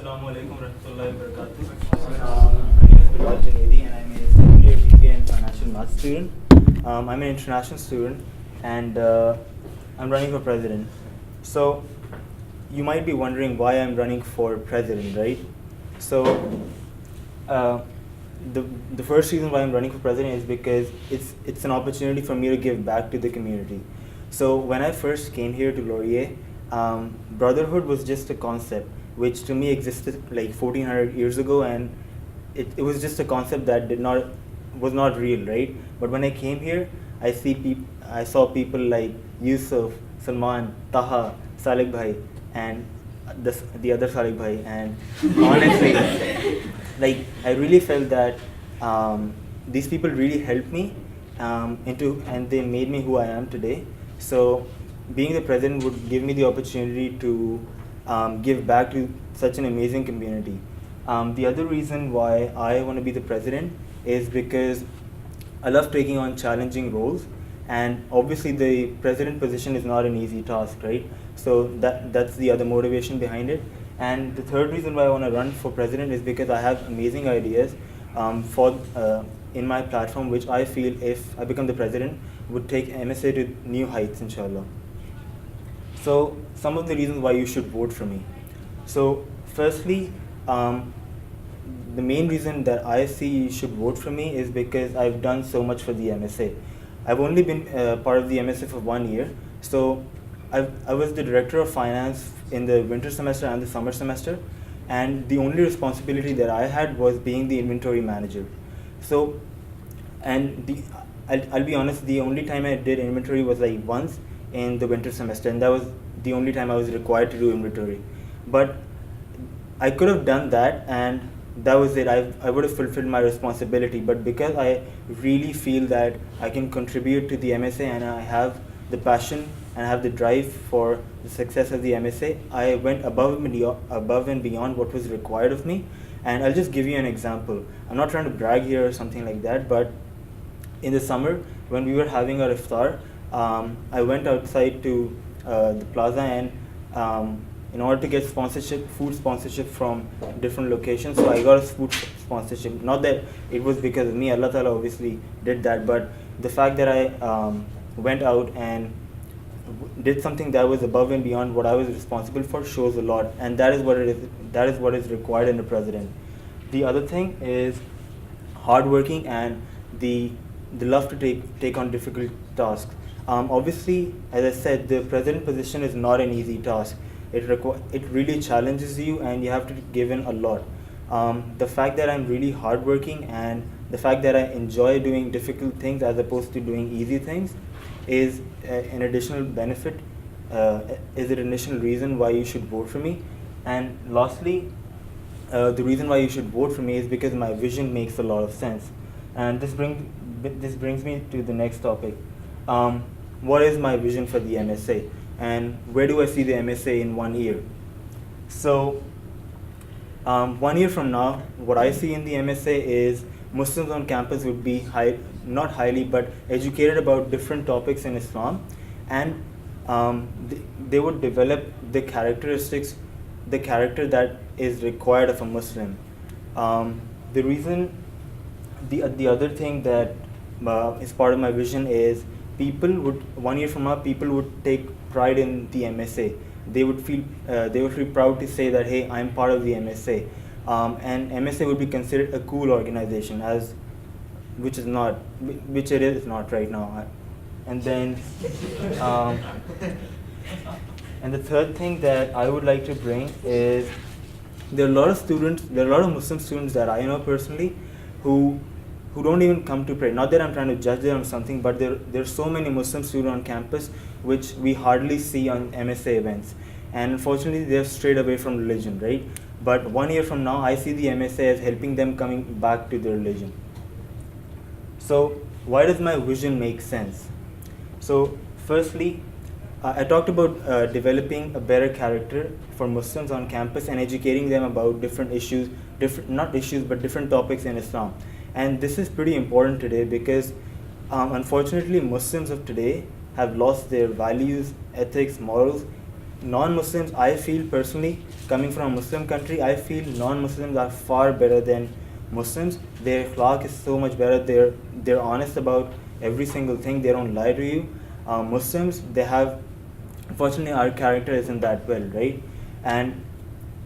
Assalamu alaikum warahmatullahi wabarakatuh. My name is Bilal, Junaidy, and I'm a second year BBA International Math student. I'm an international student, and I'm running for president. So, you might be wondering why I'm running for president, right? So, the first reason why I'm running for president is because it's an opportunity for me to give back to the community. So, when I first came here to Laurier, brotherhood was just a concept which to me existed like 1400 years ago, and it was just a concept that was not real, right? But when I came here, I saw people like Yusuf, Salman, Taha, Salik Bhai, and the other Salik Bhai, and honestly, like I really felt that these people really helped me and they made me who I am today. So being the president would give me the opportunity to give back to such an amazing community. The other reason why I want to be the president is because I love taking on challenging roles, and obviously the president position is not an easy task, right? So that's the other motivation behind it. And the third reason why I want to run for president is because I have amazing ideas in my platform, which I feel if I become the president would take MSA to new heights, inshallah. So some of the reasons why you should vote for me. So firstly, the main reason that I see you should vote for me is because I've done so much for the MSA. I've only been part of the MSA for 1 year. So I was the director of finance in the winter semester and the summer semester, and the only responsibility that I had was being the inventory manager. So, and I'll be honest, the only time I did inventory was like once in the winter semester, and that was the only time I was required to do inventory. But I could have done that, and that was it. I would have fulfilled my responsibility. But because I really feel that I can contribute to the MSA and I have the passion and have the drive for the success of the MSA, I went above and beyond what was required of me. And I'll just give you an example. I'm not trying to brag here or something like that, but in the summer when we were having our iftar, I went outside to the plaza, and in order to get food sponsorship from different locations, so I got a food sponsorship. Not that it was because of me, Allah Ta'ala obviously did that, but the fact that I went out and did something that was above and beyond what I was responsible for shows a lot, and that is what it is. That is what is required in a president. The other thing is hardworking and the love to take on difficult tasks. Obviously, as I said, the president position is not an easy task. It really challenges you, and you have to give in a lot. The fact that I'm really hardworking and the fact that I enjoy doing difficult things as opposed to doing easy things is an additional benefit, is an additional reason why you should vote for me. And lastly, the reason why you should vote for me is because my vision makes a lot of sense. And this brings me to the next topic. What is my vision for the MSA? And where do I see the MSA in 1 year? So 1 year from now, what I see in the MSA is Muslims on campus would be not highly, but educated about different topics in Islam, and they would develop the characteristics, the character that is required of a Muslim. The other thing that is part of my vision is 1 year from now, people would take pride in the MSA. They would feel proud to say that, hey, I'm part of the MSA. And MSA would be considered a cool organization, which it is not right now. And then, and the third thing that I would like to bring is there are a lot of Muslim students that I know personally who don't even come to pray. Not that I'm trying to judge them or something, but there's so many Muslim students on campus which we hardly see on MSA events. And unfortunately, they've strayed away from religion, right? But 1 year from now, I see the MSA as helping them coming back to their religion. So why does my vision make sense? So firstly, I talked about developing a better character for Muslims on campus and educating them about different topics in Islam. And this is pretty important today because unfortunately Muslims of today have lost their values, ethics, morals non-Muslims, I feel personally, coming from a Muslim country, I feel non-Muslims are far better than Muslims. Their akhlaq is so much better. They're honest about every single thing. They don't lie to you. Muslims, they have, unfortunately, our character isn't that well, right? And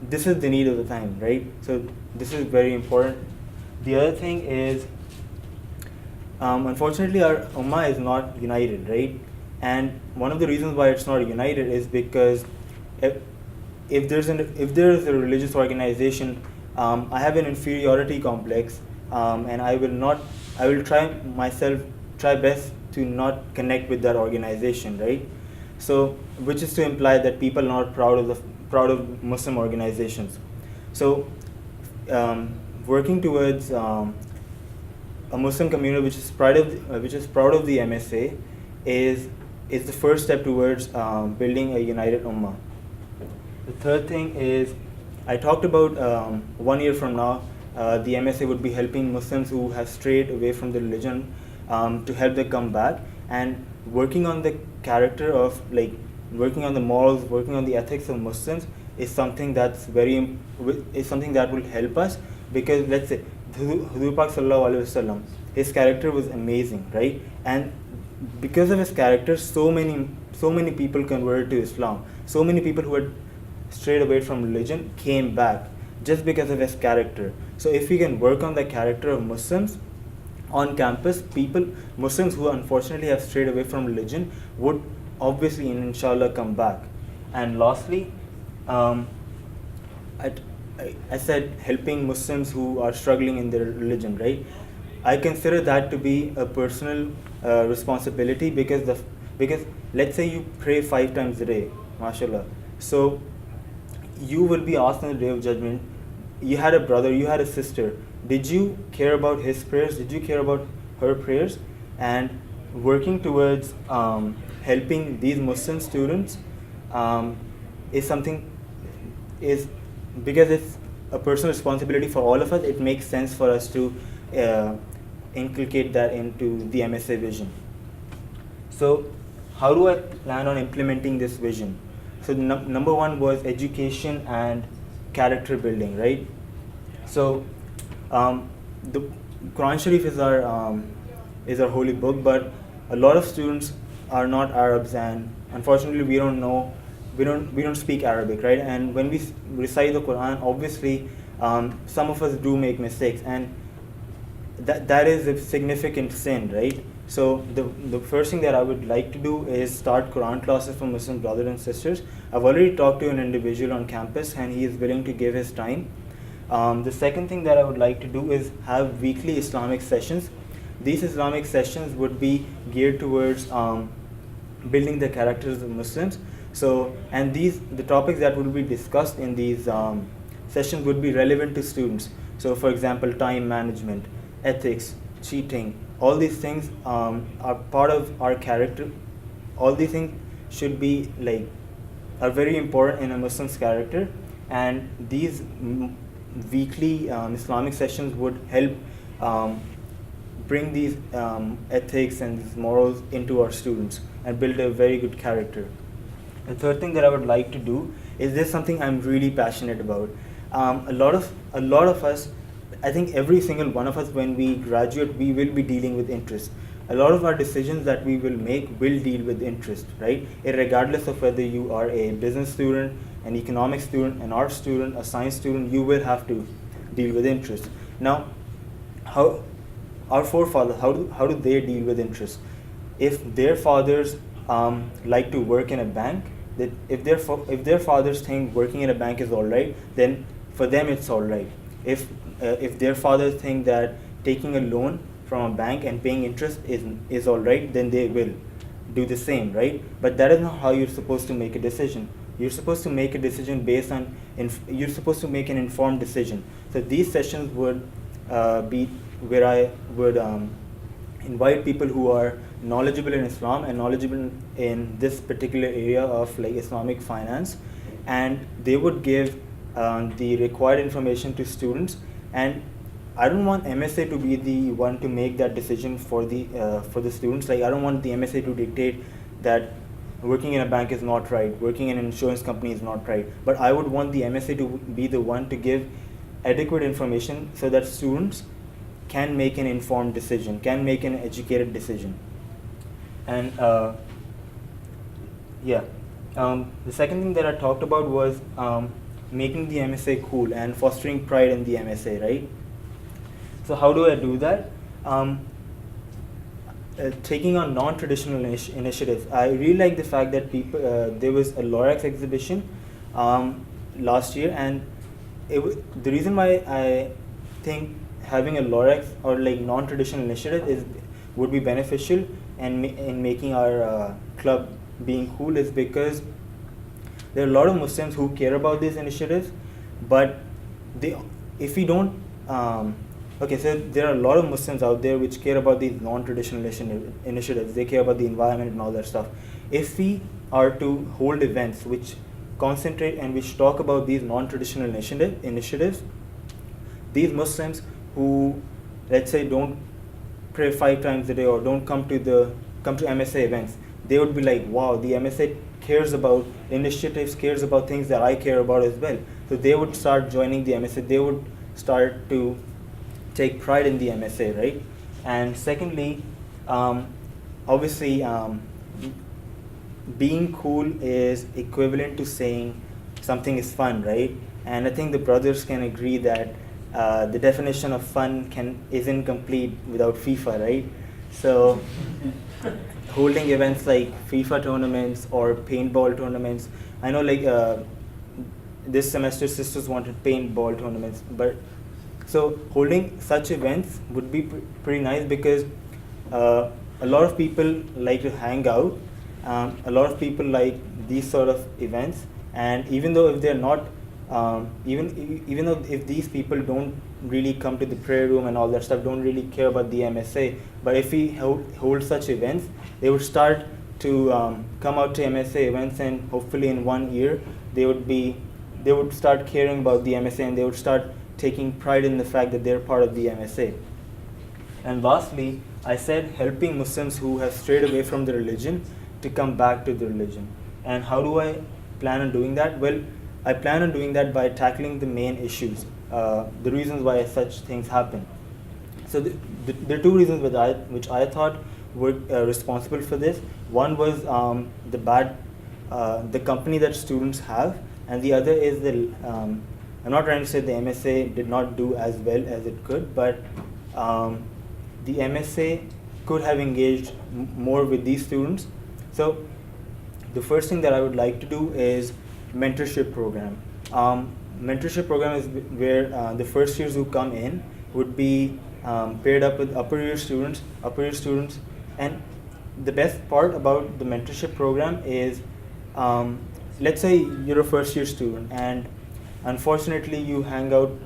this is the need of the time, right? So this is very important. The other thing is, unfortunately, our ummah is not united, right? And one of the reasons why it's not united is because if there is a religious organization, I have an inferiority complex, and I will try best to not connect with that organization, right? So, which is to imply that people are not proud of Muslim organizations. So, working towards a Muslim community which is proud of the MSA is the first step towards building a united ummah. The third thing is, I talked about 1 year from now, the MSA would be helping Muslims who have strayed away from the religion to help them come back, and working on the character of, like, working on the morals, working on the ethics of Muslims is something that will help us, because let's say Hudur Pak Sallallahu Alaihi Wasallam, his character was amazing, right? And because of his character, so many people converted to Islam. So many people who had strayed away from religion came back just because of his character. So if we can work on the character of Muslims on campus, Muslims who unfortunately have strayed away from religion would obviously, inshallah, come back. And lastly, I said helping Muslims who are struggling in their religion, right? I consider that to be a personal responsibility, because let's say you pray 5 times a day, mashallah. So you will be asked on the day of judgment, you had a brother, you had a sister, did you care about his prayers? Did you care about her prayers? And working towards helping these Muslim students is because it's a personal responsibility for all of us, it makes sense for us to inculcate that into the MSA vision. So how do I plan on implementing this vision? So number one was education and character building, right? So the Quran Sharif is our holy book, but a lot of students are not Arabs, and unfortunately we don't speak Arabic, right? And when we recite the Quran, obviously some of us do make mistakes, and that is a significant sin, right? So the first thing that I would like to do is start Quran classes for Muslim brothers and sisters. I've already talked to an individual on campus, and he is willing to give his time. The second thing that I would like to do is have weekly Islamic sessions. These Islamic sessions would be geared towards building the characters of Muslims. So, and the topics that would be discussed in these sessions would be relevant to students. So, for example, time management, ethics, cheating, all these things are part of our character. All these things should be are very important in a Muslim's character, and these weekly Islamic sessions would help bring these ethics and these morals into our students and build a very good character. The third thing that I would like to do is this something I'm really passionate about. A lot of us, I think every single one of us, when we graduate, we will be dealing with interest. A lot of our decisions that we will make will deal with interest, right? Regardless of whether you are a business student, an economics student, an art student, a science student, you will have to deal with interest. Now, how our forefathers, how do they deal with interest? If their fathers like to work in a bank, that if their fathers think working in a bank is all right, then for them it's all right. If their fathers think that taking a loan from a bank and paying interest is all right, then they will do the same, right? But that is not how you're supposed to make a decision. You're supposed to make a decision based on, you're supposed to make an informed decision. So these sessions would be where I would invite people who are knowledgeable in Islam and knowledgeable in this particular area of Islamic finance, and they would give the required information to students. And I don't want MSA to be the one to make that decision for the students. I don't want the MSA to dictate that working in a bank is not right, working in an insurance company is not right. But I would want the MSA to be the one to give adequate information so that students can make an informed decision, can make an educated decision. And the second thing that I talked about was making the MSA cool and fostering pride in the MSA, right? So how do I do that? Taking on non-traditional initiatives. I really like the fact that there was a Lorax exhibition last year, and the reason why I think having a Lorax or like non-traditional initiative would be beneficial and in making our club being cool is because there are a lot of Muslims who care about these initiatives, but if we don't so there are a lot of Muslims out there which care about these non-traditional initiatives. They care about the environment and all that stuff. If we are to hold events which concentrate and which talk about these non-traditional initiatives, these Muslims who, let's say, don't pray 5 times a day or don't come to MSA events, they would be like, wow, the MSA cares about initiatives, cares about things that I care about as well. So they would start joining the MSA. They would start to take pride in the MSA, right? And secondly, obviously, being cool is equivalent to saying something is fun, right? And I think the brothers can agree that the definition of fun isn't complete without FIFA, right? So holding events like FIFA tournaments or paintball tournaments, I know like this semester sisters wanted paintball tournaments, but so holding such events would be pretty nice because a lot of people like to hang out. A lot of people like these sort of events, and even though if they're not, even though if these people don't really come to the prayer room and all that stuff, don't really care about the MSA, but if we hold such events, they would start to come out to MSA events, and hopefully in 1 year they would start caring about the MSA, and they would start taking pride in the fact that they're part of the MSA. And lastly, I said helping Muslims who have strayed away from the religion to come back to the religion. And how do I plan on doing that? Well, I plan on doing that by tackling the main issues, the reasons why such things happen. So there are 2 reasons which I thought were responsible for this. One was the company that students have, and the other is I'm not trying to say the MSA did not do as well as it could, but the MSA could have engaged more with these students. So the first thing that I would like to do is mentorship program. Mentorship program is where the first years who come in would be paired up with upper year students, and the best part about the mentorship program is, let's say you're a first year student and unfortunately you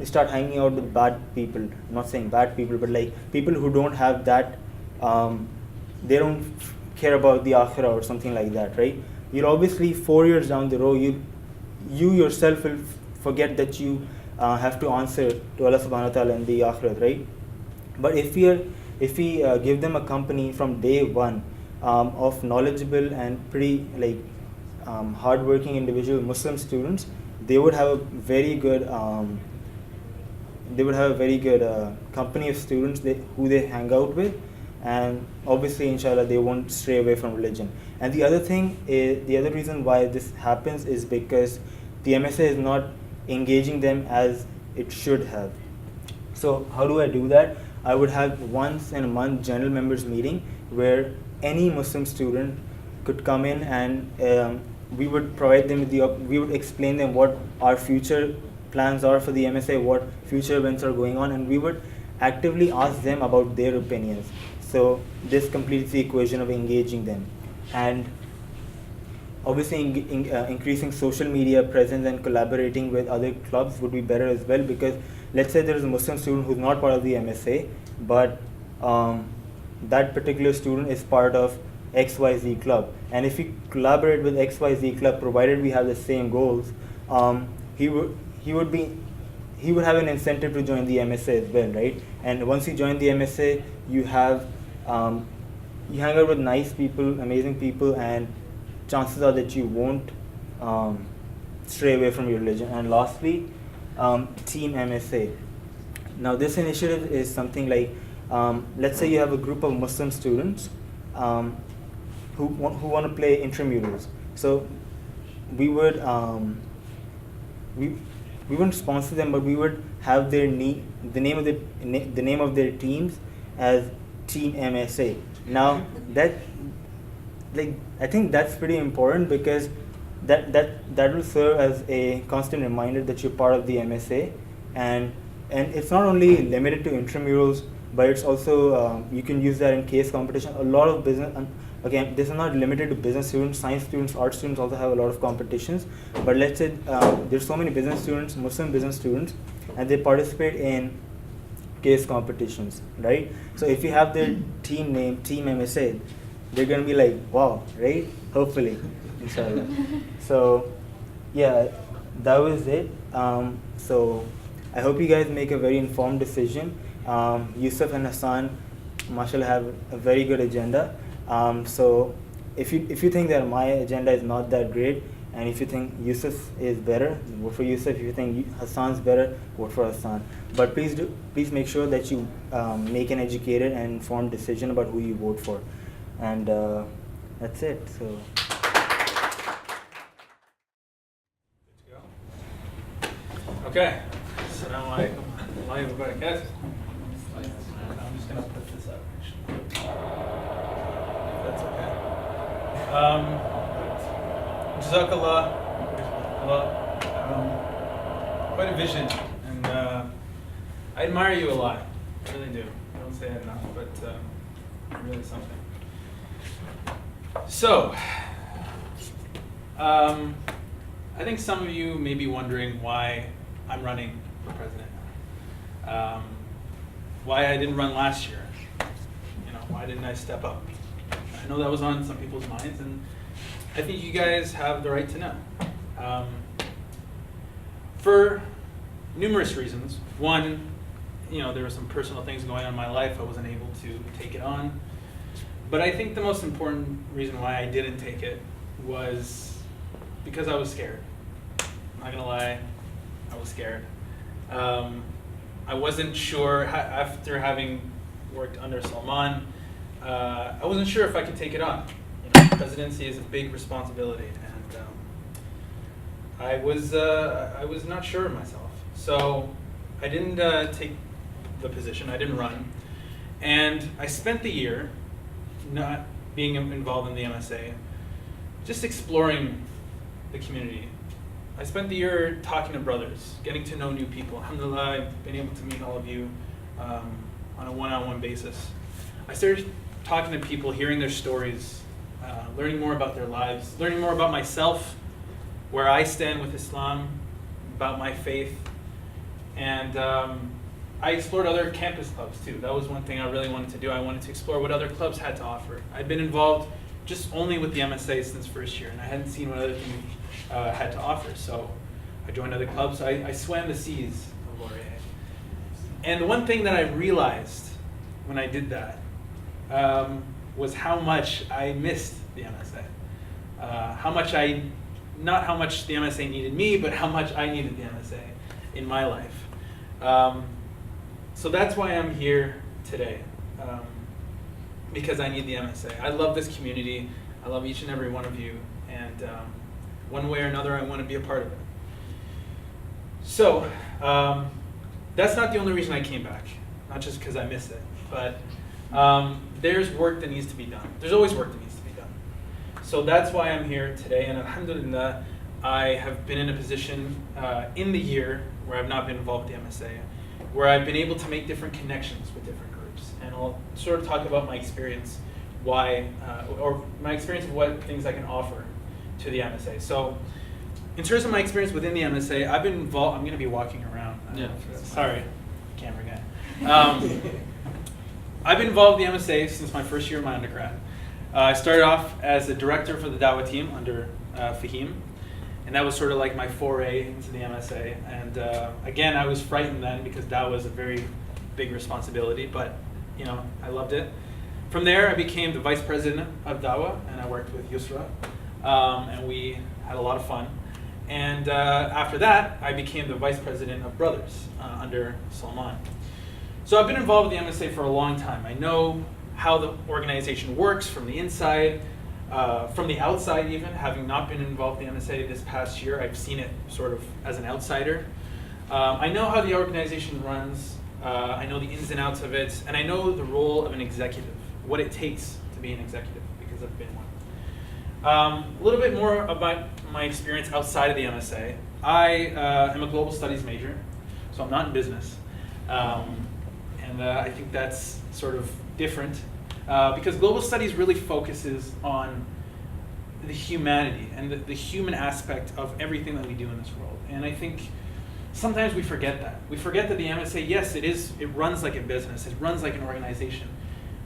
start hanging out with bad people. I'm not saying bad people, but like people who don't have that, they don't care about the akhirah or something like that, right? You'll obviously 4 years down the road, you yourself will forget that you have to answer to Allah subhanahu wa ta'ala in the akhirah, right? But if we give them a company from day one of knowledgeable and pretty hardworking individual Muslim students, they would have a very good company of students who they hang out with, and obviously inshallah they won't stray away from religion. And the other reason why this happens is because the MSA is not engaging them as it should have. So how do I do that? I would have once in a month general members meeting where any Muslim student could come in, and we would provide them we would explain them what our future plans are for the MSA, what future events are going on, and we would actively ask them about their opinions. So this completes the equation of engaging them. And obviously increasing social media presence and collaborating with other clubs would be better as well, because let's say there is a Muslim student who's not part of the MSA, but that particular student is part of XYZ club, and if we collaborate with XYZ club, provided we have the same goals, he would have an incentive to join the MSA as well, right? And once you join the MSA, you hang out with nice people, amazing people, and chances are that you won't stray away from your religion. And lastly, Team MSA. Now this initiative is something like, let's say you have a group of Muslim students who want to play intramurals. So we would we wouldn't sponsor them, but we would have the name of their teams as Team MSA. Now that, like, I think that's pretty important, because that will serve as a constant reminder that you're part of the MSA, and it's not only limited to intramurals, but it's also you can use that in case competition. A lot of business, again, this is not limited to business students. Science students, art students also have a lot of competitions. But let's say there's so many business students, Muslim business students, and they participate in case competitions, right? So if you have their team name, Team MSA, they're gonna be like, wow, right? Hopefully, inshallah. So yeah, that was it. So I hope you guys make a very informed decision. Yusuf and Hassan, mashallah, have a very good agenda. So if you think that my agenda is not that great, and if you think Yusuf is better, vote for Yusuf. If you think Hassan's better, vote for Hassan. But please make sure that you make an educated and informed decision about who you vote for. And that's it. So. Okay. Assalamu alaikum wa rahmatullahi wa barakatuh. I'm just going to put this up, actually. If that's okay. Jazakallah. Quite a vision. And I admire you a lot. I really do. I don't say it enough, but you're really something. So, I think some of you may be wondering why I'm running for president. Why I didn't run last year. You know, why didn't I step up? I know that was on some people's minds, and I think you guys have the right to know. For numerous reasons. One, you know, there were some personal things going on in my life. I wasn't able to take it on. But I think the most important reason why I didn't take it was because I was scared. I'm not gonna lie, I was scared. I wasn't sure, after having worked under Salman, I wasn't sure if I could take it on. You know, presidency is a big responsibility, and I was not sure of myself. So I didn't take the position, I didn't run. And I spent the year not being involved in the MSA, just exploring the community. I spent the year talking to brothers, getting to know new people. Alhamdulillah, I've been able to meet all of you on a one-on-one basis. I started talking to people, hearing their stories, learning more about their lives, learning more about myself, where I stand with Islam, about my faith. And I explored other campus clubs too. That was one thing I really wanted to do. I wanted to explore what other clubs had to offer. I'd been involved just only with the MSA since first year, and I hadn't seen what other things had to offer. So I joined other clubs. I swam the seas of Laurier. And the one thing that I realized when I did that was how much I missed the MSA. Not how much the MSA needed me, but how much I needed the MSA in my life. So that's why I'm here today, because I need the MSA. I love this community. I love each and every one of you, and one way or another, I want to be a part of it. So that's not the only reason I came back, not just because I missed it, but there's work that needs to be done. There's always work that needs to be done. So that's why I'm here today, and alhamdulillah, I have been in a position in the year where I've not been involved with the MSA, where I've been able to make different connections with different groups. And I'll sort of talk about my experience, or my experience of what things I can offer to the MSA. So in terms of my experience within the MSA, I've been involved, I'm gonna be walking around. Yeah. Sorry, camera guy. I've been involved with the MSA since my first year of my undergrad. I started off as a director for the Dawah team under Fahim. And that was sort of like my foray into the MSA. And again, I was frightened then because that was a very big responsibility, but you know, I loved it. From there, I became the vice president of Dawah, and I worked with Yusra. and we had a lot of fun. And after that, I became the vice president of Brothers under Salman. So I've been involved with the MSA for a long time. I know how the organization works from the inside, from the outside even. Having not been involved in the MSA this past year, I've seen it sort of as an outsider. I know how the organization runs. I know the ins and outs of it, and I know the role of an executive, what it takes to be an executive, because I've been one. A little bit more about my experience outside of the MSA. I am a global studies major, so I'm not in business. And I think that's sort of different because global studies really focuses on the humanity and the human aspect of everything that we do in this world. And I think sometimes we forget that. We forget that the MSA, yes, it runs like a business, it runs like an organization,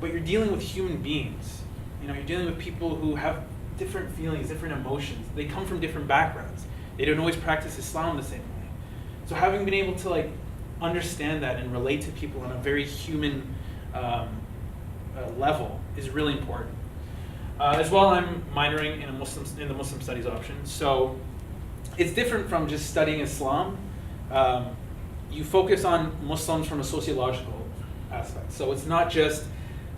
but you're dealing with human beings. You know, you're dealing with people who have different feelings, different emotions. They come from different backgrounds. They don't always practice Islam the same way. So having been able to like understand that and relate to people on a very human level is really important. As well, I'm minoring in the Muslim studies option. So it's different from just studying Islam. You focus on Muslims from a sociological aspect. So it's not just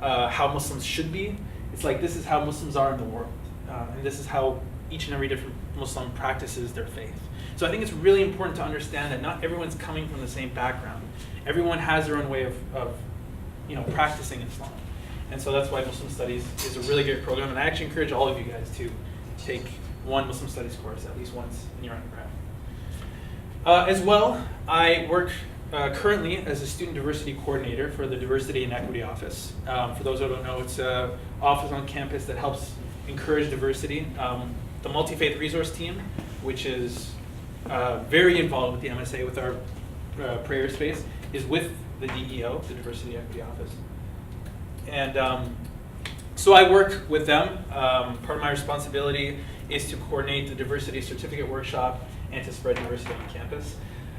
how Muslims should be. It's like this is how Muslims are in the world. And this is how each and every different Muslim practices their faith. So I think it's really important to understand that not everyone's coming from the same background. Everyone has their own way of practicing Islam. And so that's why Muslim Studies is a really great program. And I actually encourage all of you guys to take one Muslim Studies course at least once in your undergrad. As well, I work currently as a student diversity coordinator for the Diversity and Equity Office. For those who don't know, it's an office on campus that helps encourage diversity. The Multi-Faith Resource Team, which is very involved with the MSA, with our prayer space, is with the DEO, the Diversity and Equity Office. And so I work with them. Part of my responsibility is to coordinate the diversity certificate workshop and to spread diversity on campus.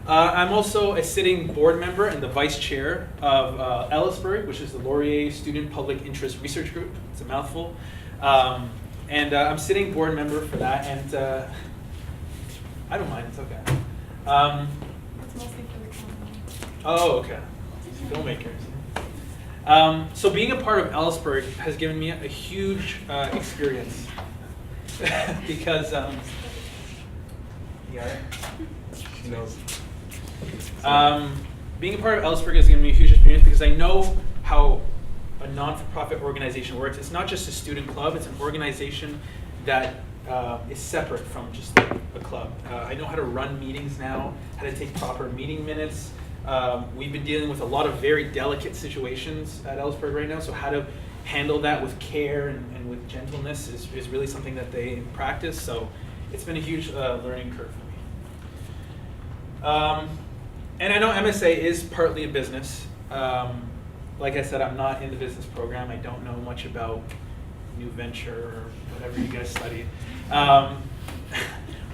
I'm also a sitting board member and the vice chair of Ellisburg, which is the Laurier Student Public Interest Research Group. It's a mouthful. And I'm sitting board member for that, and I don't mind, it's okay. It's mostly for the company. Oh, okay. Filmmakers. So being a part of Ellisburg has given me a huge experience because She knows. Being a part of Ellisburg has given me a huge experience because I know how a non-for-profit organization works. It's not just a student club, it's an organization that is separate from just a club. I know how to run meetings now, how to take proper meeting minutes. We've been dealing with a lot of very delicate situations at Ellisburg right now, so how to handle that with care and with gentleness is really something that they practice, so it's been a huge learning curve for me. And I know MSA is partly a business. Like I said, I'm not in the business program. I don't know much about new venture or whatever you guys study.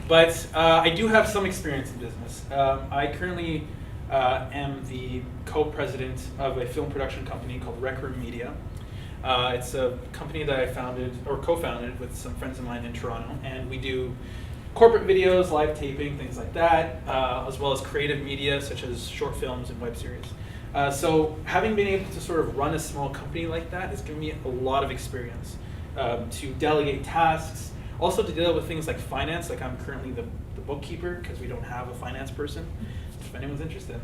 But I do have some experience in business. I currently am the co-president of a film production company called Rec Room Media. It's a company that I founded, or co-founded, with some friends of mine in Toronto, and we do corporate videos, live taping, things like that, as well as creative media such as short films and web series. So having been able to sort of run a small company like that has given me a lot of experience to delegate tasks, also to deal with things like finance, like I'm currently the bookkeeper because we don't have a finance person, if anyone's interested.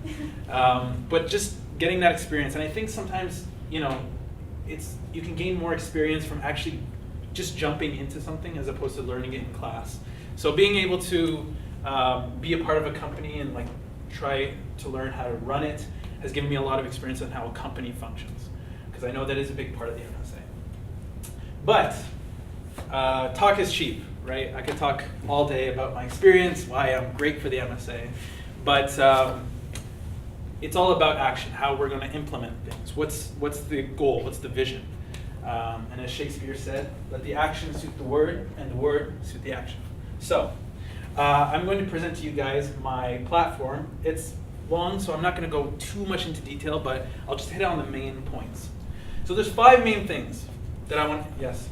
But just getting that experience, and I think sometimes, you can gain more experience from actually just jumping into something as opposed to learning it in class. So being able to be a part of a company and like try to learn how to run it has given me a lot of experience on how a company functions, because I know that is a big part of the MSA. But talk is cheap, right? I could talk all day about my experience, why I'm great for the MSA, but it's all about action, how we're going to implement things. What's the goal? What's the vision? And as Shakespeare said, let the action suit the word, and the word suit the action. So I'm going to present to you guys my platform. It's long, so I'm not going to go too much into detail, but I'll just hit on the main points. So there's 5 main things that I want. Yes.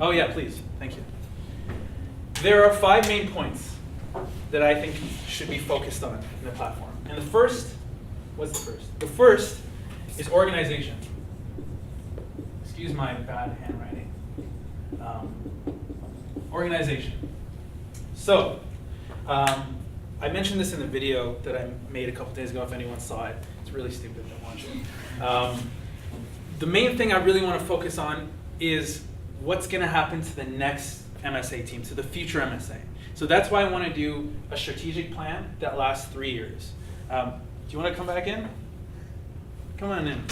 Oh yeah, please. Thank you. there are 5 main points that I think should be focused on in the platform. And the first, what's the first? The first is organization. Excuse my bad handwriting. Organization. So, I mentioned this in the video that I made a couple days ago, if anyone saw it. It's really stupid, don't watch it. The main thing I really want to focus on is what's going to happen to the next MSA team, to the future MSA. So that's why I want to do a strategic plan that lasts 3 years. Do you want to come back in? Come on in. You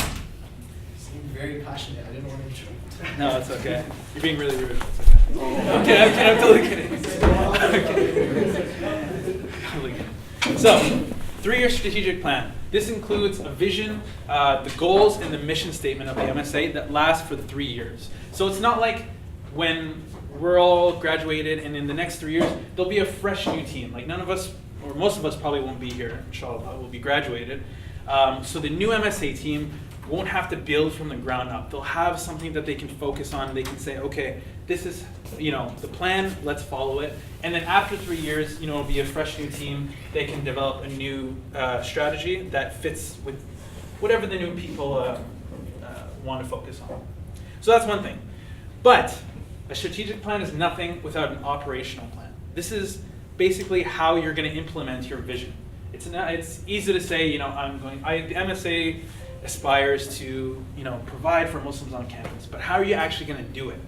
seem very passionate. I didn't want to interrupt. No, it's okay. You're being really rude. It's okay. Okay, I'm totally kidding. Totally kidding. So, 3-year strategic plan. This includes a vision, the goals, and the mission statement of the MSA that lasts for the 3 years. So it's not like when we're all graduated and in the next 3 years, there'll be a fresh new team. Like none of us, or most of us probably won't be here, inshallah, we'll be graduated. So the new MSA team won't have to build from the ground up. They'll have something that they can focus on. They can say, okay, this is, the plan, let's follow it. And then after 3 years, it'll be a fresh new team. They can develop a new strategy that fits with whatever the new people want to focus on. So that's one thing. But a strategic plan is nothing without an operational plan. This is basically how you're going to implement your vision. It's easy to say, the MSA aspires to, provide for Muslims on campus, but how are you actually going to do it?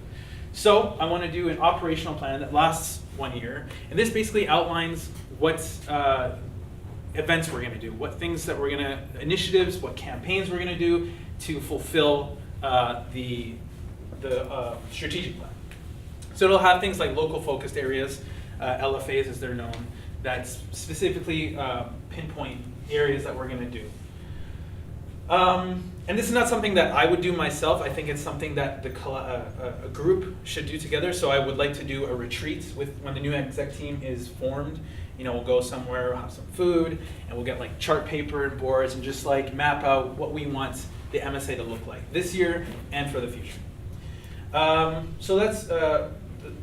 So I want to do an operational plan that lasts 1 year, and this basically outlines what events we're going to do, what things that we're going to, initiatives, what campaigns we're going to do to fulfill the strategic plan. So it'll have things like local focused areas, LFAs as they're known, that specifically pinpoint areas that we're going to do. And this is not something that I would do myself. I think it's something that a group should do together. So I would like to do a retreat when the new exec team is formed. We'll go somewhere, we'll have some food, and we'll get like chart paper and boards and just like map out what we want the MSA to look like this year and for the future. So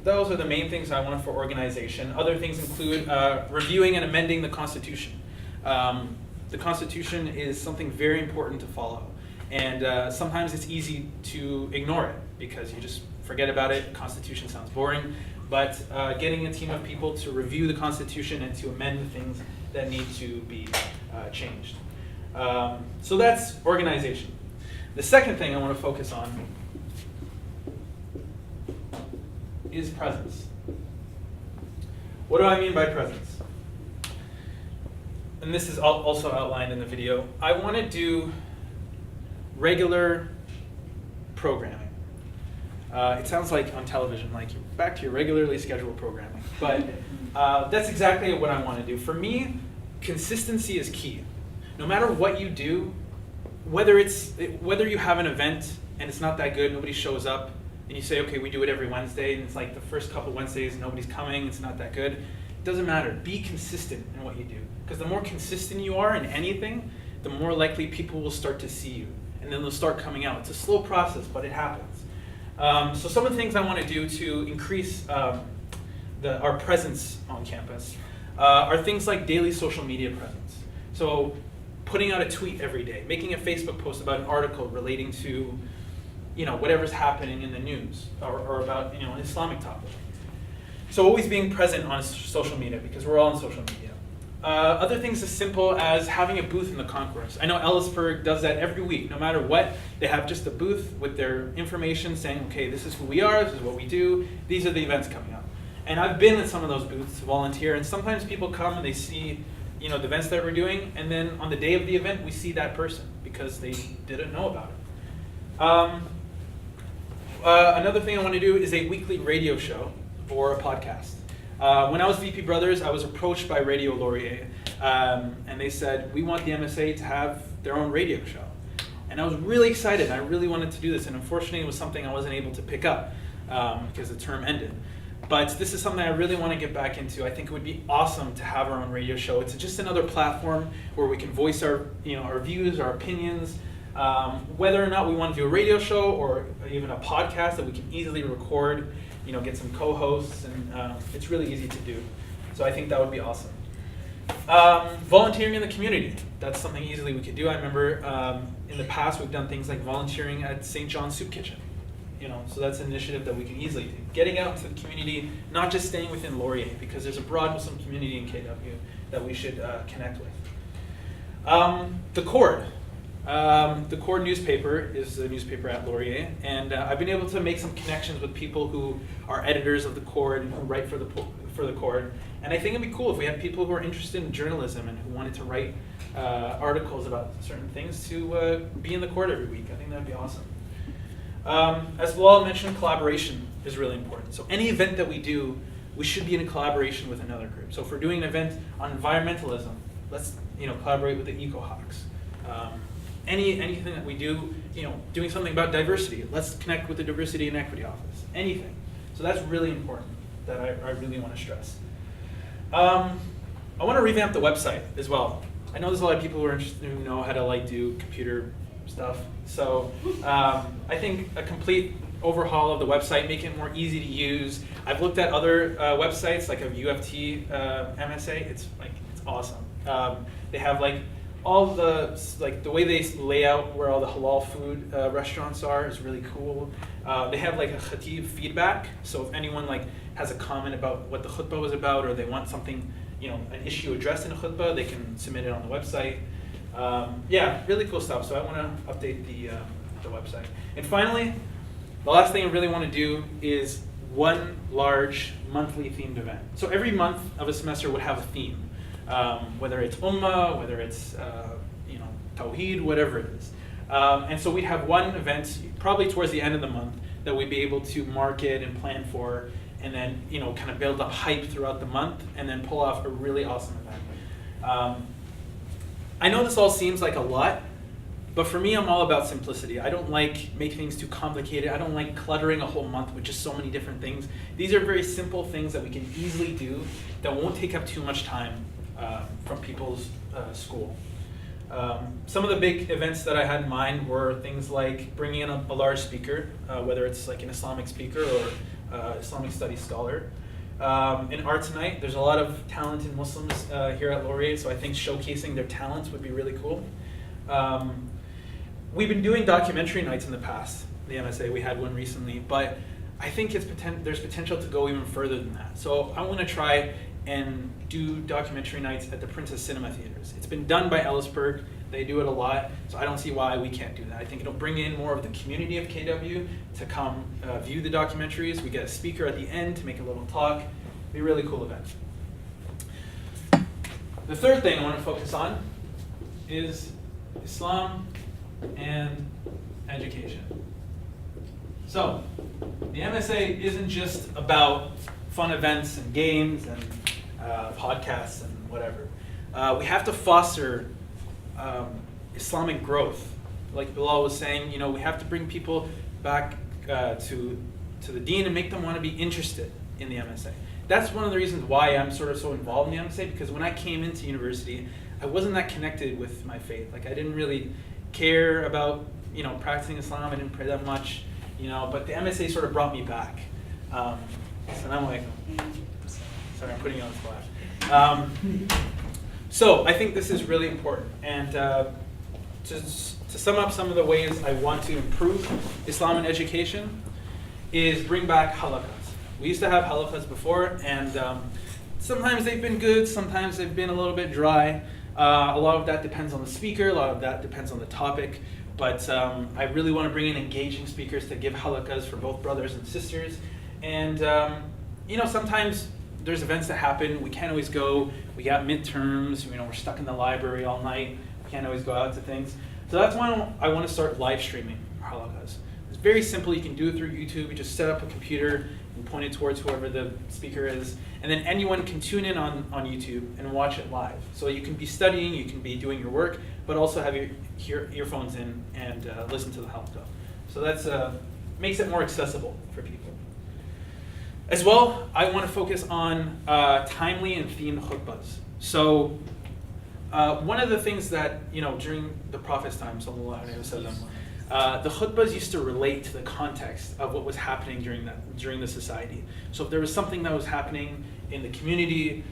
those are the main things I want for organization. Other things include reviewing and amending the Constitution. The Constitution is something very important to follow. And sometimes it's easy to ignore it because you just forget about it. Constitution sounds boring. But getting a team of people to review the Constitution and to amend the things that need to be changed. So that's organization. The second thing I want to focus on is presence. What do I mean by presence? And this is also outlined in the video. I want to do regular programming. It sounds like on television, like you're back to your regularly scheduled programming. But that's exactly what I want to do. For me, consistency is key. No matter what you do, whether you have an event and it's not that good, nobody shows up, and you say, okay, we do it every Wednesday, and it's like the first couple Wednesdays, nobody's coming, it's not that good. It doesn't matter. Be consistent in what you do. Because the more consistent you are in anything, the more likely people will start to see you. And then they'll start coming out. It's a slow process, but it happens. So some of the things I want to do to increase our presence on campus are things like daily social media presence. So putting out a tweet every day, making a Facebook post about an article relating to whatever's happening in the news or about an Islamic topic. So always being present on social media because we're all on social media. Other things as simple as having a booth in the concourse. I know Ellisburg does that every week. No matter what, they have just a booth with their information saying, okay, this is who we are, this is what we do, these are the events coming up. And I've been in some of those booths to volunteer, and sometimes people come and they see the events that we're doing, and then on the day of the event, we see that person because they didn't know about it. Another thing I want to do is a weekly radio show or a podcast. When I was VP Brothers, I was approached by Radio Laurier, and they said, we want the MSA to have their own radio show. And I was really excited, and I really wanted to do this, and unfortunately it was something I wasn't able to pick up because the term ended. But this is something I really want to get back into. I think it would be awesome to have our own radio show. It's just another platform where we can voice our views, our opinions, whether or not we want to do a radio show or even a podcast that we can easily record get some co-hosts, and it's really easy to do. So I think that would be awesome. Volunteering in the community. That's something easily we could do. I remember in the past we've done things like volunteering at St. John's Soup Kitchen. So that's an initiative that we can easily do. Getting out into the community, not just staying within Laurier, because there's a broad Muslim community in KW that we should connect with. The Cord. The Cord newspaper is a newspaper at Laurier, and I've been able to make some connections with people who are editors of the Cord and who write for the Cord. And I think it'd be cool if we had people who are interested in journalism and who wanted to write articles about certain things to be in the Cord every week. I think that'd be awesome. As Bilal mentioned, collaboration is really important. So any event that we do, we should be in collaboration with another group. So if we're doing an event on environmentalism, let's collaborate with the EcoHawks. Anything that we do, doing something about diversity, let's connect with the Diversity and Equity Office. Anything. So that's really important that I really want to stress. I want to revamp the website as well. I know there's a lot of people who are interested who know how to do computer stuff. So I think a complete overhaul of the website, make it more easy to use. I've looked at other websites like a UFT MSA. It's awesome. They have all the the way they lay out where all the halal food restaurants are is really cool. They have a khatib feedback. So if anyone has a comment about what the khutbah was about, or they want something, an issue addressed in a khutbah, they can submit it on the website. Yeah, really cool stuff. So I want to update the website. And finally, the last thing I really want to do is one large monthly themed event. So every month of a semester would have a theme, whether it's Ummah, whether it's Tawheed, whatever it is. And so we'd have one event probably towards the end of the month that we'd be able to market and plan for, and then kind of build up hype throughout the month, and then pull off a really awesome event. I know this all seems like a lot, but for me, I'm all about simplicity. I don't make things too complicated. I don't like cluttering a whole month with just so many different things. These are very simple things that we can easily do that won't take up too much time from people's school. Some of the big events that I had in mind were things like bringing in a large speaker, whether it's an Islamic speaker or Islamic studies scholar. In Arts Night, there's a lot of talented Muslims here at Laurier, so I think showcasing their talents would be really cool. We've been doing documentary nights in the past, the MSA, we had one recently, but I think there's potential to go even further than that. So I want to try and do documentary nights at the Princess Cinema Theaters. It's been done by Ellisburg, they do it a lot, so I don't see why we can't do that. I think it'll bring in more of the community of KW to come view the documentaries. We get a speaker at the end to make a little talk. It'll be a really cool event. The third thing I want to focus on is Islam and education. So, the MSA isn't just about fun events and games and podcasts and whatever. We have to foster Islamic growth. Like Bilal was saying, we have to bring people back to the deen and make them want to be interested in the MSA. That's one of the reasons why I'm sort of so involved in the MSA, because when I came into university, I wasn't that connected with my faith. I didn't really care about, practicing Islam. I didn't pray that much, but the MSA sort of brought me back. Assalamu alaikum. Sorry, I'm putting you on the spot. So I think this is really important. And to sum up some of the ways I want to improve Islam in education is bring back halakas. We used to have halakas before, and sometimes they've been good, sometimes they've been a little bit dry. A lot of that depends on the speaker, a lot of that depends on the topic, but I really want to bring in engaging speakers to give halakas for both brothers and sisters. And sometimes there's events that happen, we can't always go, we got midterms, we're stuck in the library all night, we can't always go out to things. So that's why I want to start live streaming halakas. It's very simple, you can do it through YouTube, you just set up a computer and point it towards whoever the speaker is, and then anyone can tune in on YouTube and watch it live. So you can be studying, you can be doing your work, but also have your earphones in and listen to the halqa. So that's makes it more accessible for people. As well, I want to focus on timely and themed khutbahs. So one of the things that, during the Prophet's time, sallallahu alaihi wasallam, the khutbahs used to relate to the context of what was happening during the society. So if there was something that was happening in the community,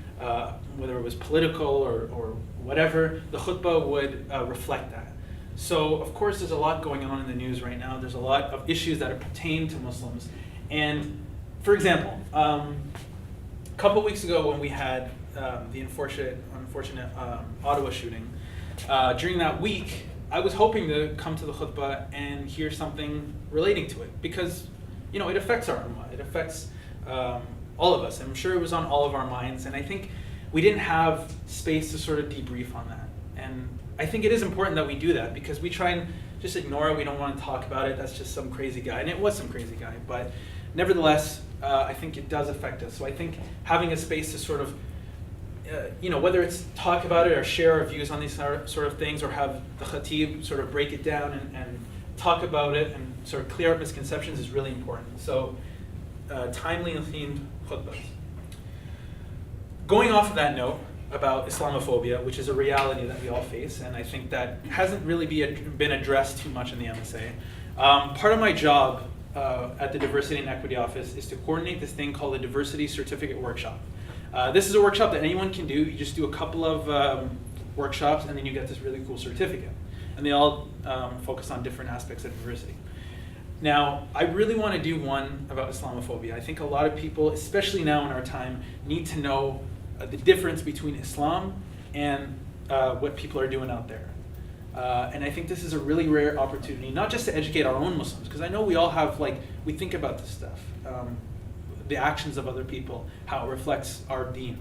whether it was political or whatever, the khutbah would reflect that. So of course there's a lot going on in the news right now. There's a lot of issues that pertain to Muslims. And for example, a couple weeks ago when we had the unfortunate Ottawa shooting, during that week, I was hoping to come to the khutbah and hear something relating to it because, it affects our ummah. It affects all of us. I'm sure it was on all of our minds, and I think we didn't have space to sort of debrief on that. And I think it is important that we do that because we try and just ignore it. We don't want to talk about it. That's just some crazy guy, and it was some crazy guy. But nevertheless, I think it does affect us. So I think having a space to sort of whether it's talk about it or share our views on these sort of things or have the khatib sort of break it down and talk about it and sort of clear up misconceptions is really important. So timely and themed khutbahs. Going off of that note about Islamophobia, which is a reality that we all face, and I think that hasn't really been addressed too much in the MSA. Part of my job at the Diversity and Equity Office is to coordinate this thing called the Diversity Certificate Workshop. This is a workshop that anyone can do. You just do a couple of workshops and then you get this really cool certificate. And they all focus on different aspects of diversity. Now, I really want to do one about Islamophobia. I think a lot of people, especially now in our time, need to know the difference between Islam and what people are doing out there. And I think this is a really rare opportunity, not just to educate our own Muslims, because I know we all have, we think about this stuff. The actions of other people, how it reflects our deen.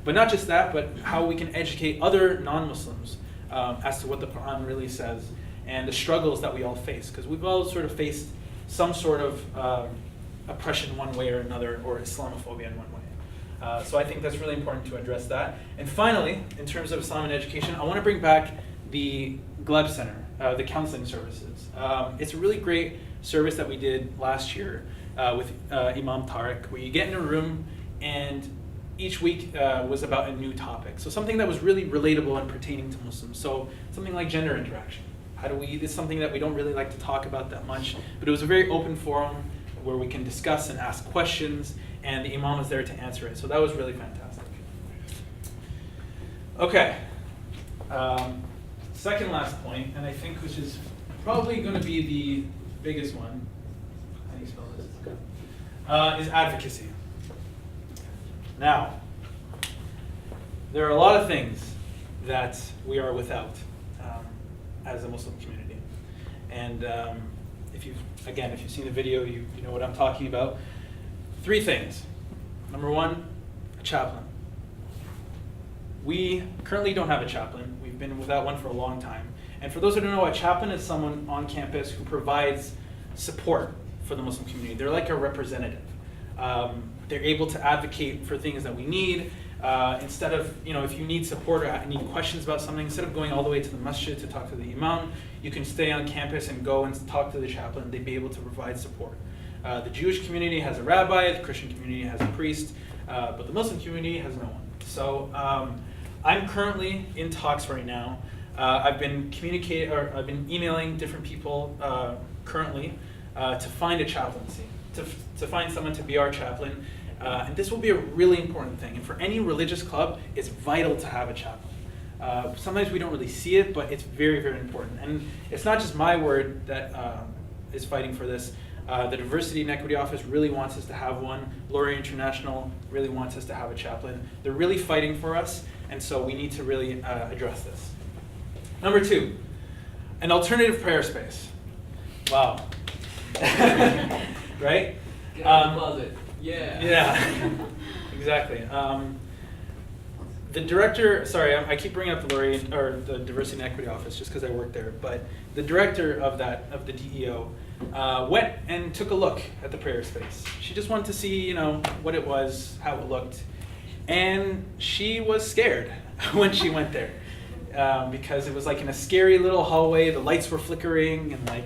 But not just that, but how we can educate other non-Muslims as to what the Quran really says and the struggles that we all face. Because we've all sort of faced some sort of oppression one way or another, or Islamophobia in one way. So I think that's really important to address that. And finally, in terms of Islam and education, I want to bring back the Gleb Center, the counseling services. It's a really great service that we did last year with Imam Tariq, where you get in a room and each week was about a new topic. So something that was really relatable and pertaining to Muslims. So something like gender interaction. This is something that we don't really like to talk about that much, but it was a very open forum where we can discuss and ask questions, and the Imam was there to answer it. So that was really fantastic. Okay. Second last point, and I think which is probably going to be the biggest one, how do you spell this? Is advocacy. Now, there are a lot of things that we are without as a Muslim community. And if you've seen the video, you know what I'm talking about. 3 things. Number 1, a chaplain. We currently don't have a chaplain. We've been without one for a long time. And for those who don't know, a chaplain is someone on campus who provides support for the Muslim community. They're like a representative. They're able to advocate for things that we need. Instead of, if you need support or need questions about something, instead of going all the way to the masjid to talk to the imam, you can stay on campus and go and talk to the chaplain. They'd be able to provide support. The Jewish community has a rabbi, the Christian community has a priest, but the Muslim community has no one. So I'm currently in talks right now. I've been emailing different people currently to find a chaplaincy, to find someone to be our chaplain. And this will be a really important thing. And for any religious club, it's vital to have a chaplain. Sometimes we don't really see it, but it's very, very important. And it's not just my word that is fighting for this. The Diversity and Equity Office really wants us to have one. Laurier International really wants us to have a chaplain. They're really fighting for us, and so we need to really address this. Number 2, an alternative prayer space. Wow. Right? Get out of the closet. Yeah. Yeah, exactly. The director, sorry, I keep bringing up the Laurier, or the Diversity and Equity Office just because I work there, but the director of the DEO went and took a look at the prayer space. She just wanted to see, what it was, how it looked, and she was scared when she went there because it was like in a scary little hallway. The lights were flickering and